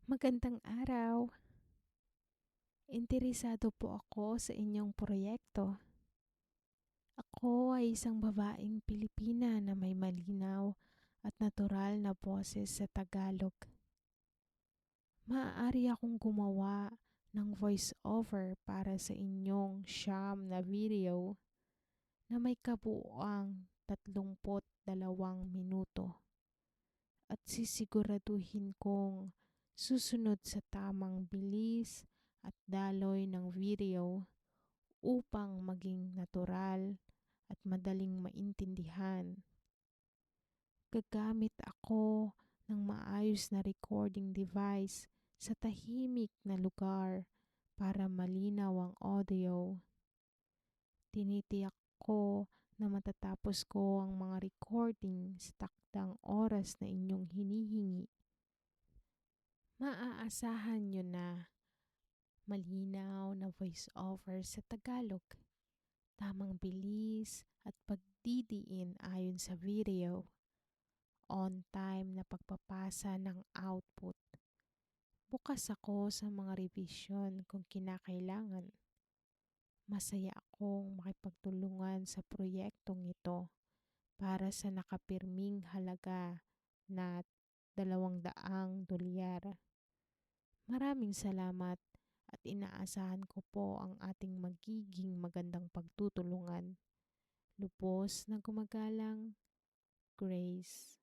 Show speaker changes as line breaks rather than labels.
Magandang araw. Interesado po ako sa inyong proyekto. Ako ay isang babaeng Pilipina na may malinaw at natural na boses sa Tagalog. Maaari akong gumawa ng voice-over para sa inyong siyam na video na may kabuuang 32 minuto at sisiguraduhin kong susunod sa tamang bilis at daloy ng video upang maging natural at madaling maintindihan. Gagamit ako ng maayos na recording device sa tahimik na lugar para malinaw ang audio. Tinitiyak ko na matatapos ko ang mga recording sa takdang oras na inyong hinihingi. Maaasahan nyo na malinaw na voice-over sa Tagalog, tamang bilis at pagdidiin ayon sa video, on time na pagpapasa ng output. Bukas ako sa mga revision kung kinakailangan. Masaya akong makipagtulungan sa proyektong ito para sa nakapirming halaga na $200. Maraming salamat at inaasahan ko po ang ating magiging magandang pagtutulungan. Lubos na gumagalang, Grace.